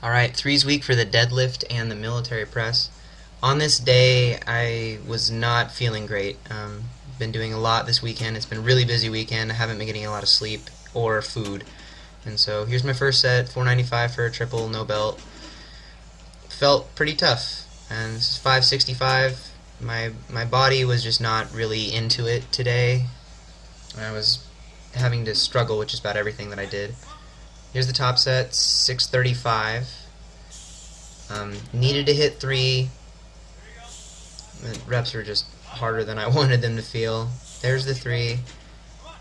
Alright, threes week for the deadlift and the military press. On this day, I was not feeling great. Been doing a lot this weekend. It's been a really busy weekend. I haven't been getting a lot of sleep or food. And so here's my first set, 495 for a triple, no belt. Felt pretty tough. And this is 565. My body was just not really into it today. I was having to struggle with just about everything that I did. Here's the top set, 635. Needed to hit 3. The reps were just harder than I wanted them to feel. There's the 3.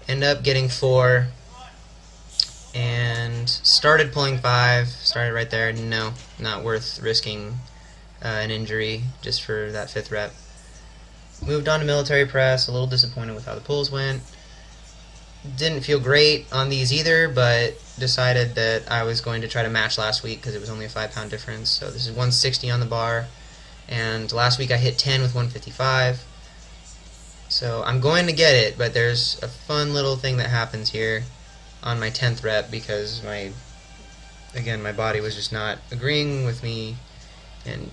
End up getting 4. And started pulling 5. Started right there. No, not worth risking an injury just for that 5th rep. Moved on to military press. A little disappointed with how the pulls went. Didn't feel great on these either, but decided that I was going to try to match last week because it was only a 5-pound difference. So this is 160 on the bar, and last week I hit 10 with 155. So I'm going to get it, but there's a fun little thing that happens here on my 10th rep because my body was just not agreeing with me, and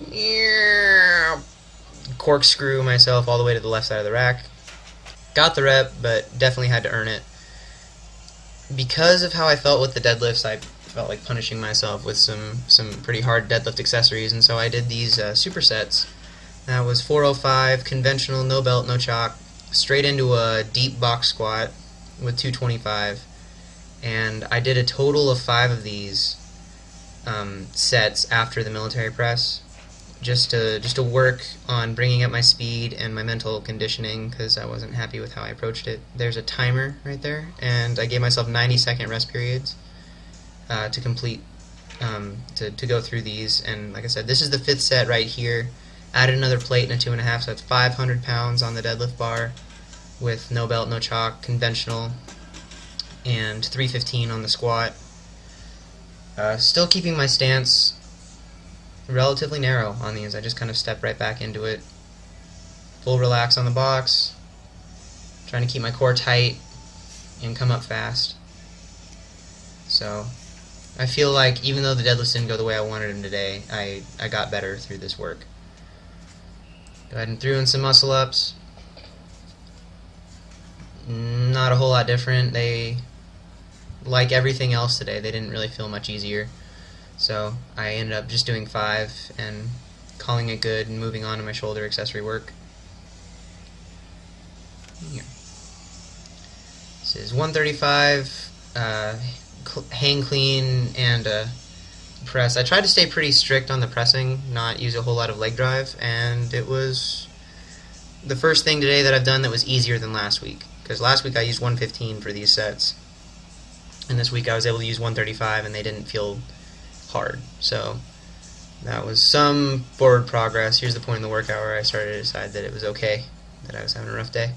corkscrew myself all the way to the left side of the rack. Got the rep, but definitely had to earn it. Because of how I felt with the deadlifts, I felt like punishing myself with some pretty hard deadlift accessories, and so I did these supersets. That was 405, conventional, no belt, no chalk, straight into a deep box squat with 225, and I did a total of 5 of these sets after the military press, just to work on bringing up my speed and my mental conditioning because I wasn't happy with how I approached it. There's a timer right there, and I gave myself 90-second rest periods to complete, to go through these. And like I said, this is the 5th set right here. Added another plate and a 2.5, so that's 500 pounds on the deadlift bar with no belt, no chalk, conventional, and 315 on the squat. Still keeping my stance relatively narrow on these. I just kind of step right back into it. Full relax on the box. Trying to keep my core tight and come up fast. So I feel like even though the deadlifts didn't go the way I wanted them today, I got better through this work. Go ahead and threw in some muscle ups. Not a whole lot different. They, like everything else today, they didn't really feel much easier. So I ended up just doing 5 and calling it good and moving on to my shoulder accessory work. Here. This is 135, hang clean and press. I tried to stay pretty strict on the pressing, not use a whole lot of leg drive, and it was the first thing today that I've done that was easier than last week. Because last week I used 115 for these sets, and this week I was able to use 135 and they didn't feel hard. So that was some forward progress. Here's the point in the workout where I started to decide that it was okay, that I was having a rough day.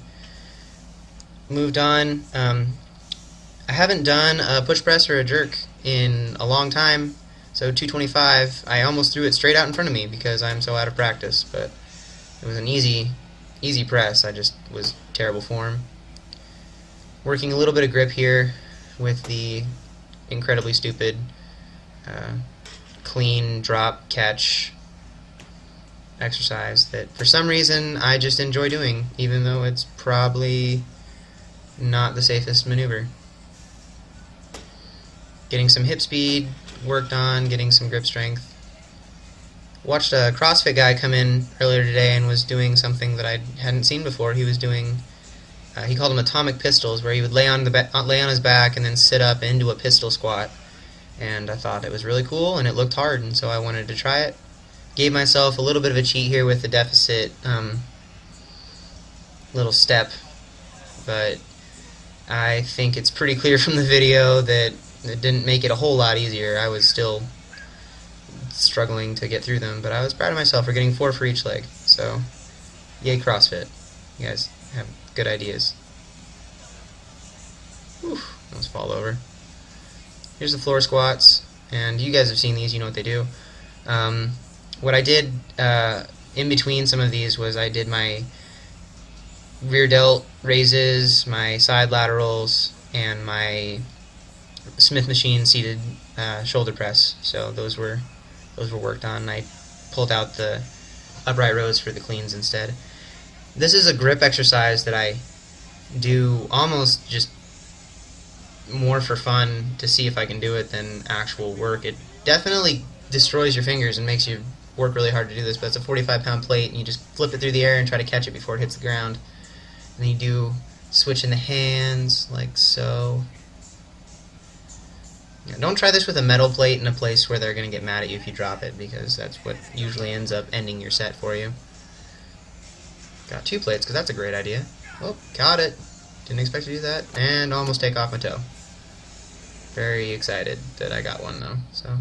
Moved on. I haven't done a push press or a jerk in a long time, so 225, I almost threw it straight out in front of me because I'm so out of practice, but it was an easy press. I just was terrible form. Working a little bit of grip here with the incredibly stupid clean drop catch exercise that for some reason I just enjoy doing, even though it's probably not the safest maneuver. Getting some hip speed worked on, getting some grip strength. Watched a CrossFit guy come in earlier today and was doing something that I hadn't seen before. He was doing, he called them atomic pistols, where he would lay on his back and then sit up into a pistol squat. And I thought it was really cool and it looked hard, and so I wanted to try it. Gave myself a little bit of a cheat here with the deficit little step, but I think it's pretty clear from the video that it didn't make it a whole lot easier. I was still struggling to get through them, but I was proud of myself for getting 4 for each leg. So yay CrossFit. You guys have good ideas. Whew, almost fall over. Here's the floor squats, and you guys have seen these, you know what they do. What I did in between some of these was I did my rear delt raises, my side laterals, and my Smith machine seated shoulder press. So those were those were worked on. I pulled out the upright rows for the cleans instead. This is a grip exercise that I do almost just more for fun to see if I can do it than actual work. It definitely destroys your fingers and makes you work really hard to do this, but it's a 45-pound plate, and you just flip it through the air and try to catch it before it hits the ground. And then you do switch in the hands, like so. Yeah, don't try this with a metal plate in a place where they're going to get mad at you if you drop it, because that's what usually ends up ending your set for you. Got 2 plates, because that's a great idea. Oh, got it. Didn't expect to do that. And almost take off my toe. Very excited that I got one, though. So,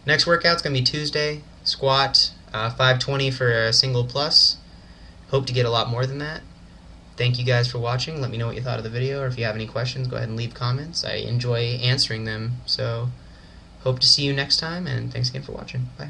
next workout's going to be Tuesday. Squat, 520 for a single plus. Hope to get a lot more than that. Thank you guys for watching. Let me know what you thought of the video, or if you have any questions, go ahead and leave comments. I enjoy answering them, so hope to see you next time, and thanks again for watching. Bye.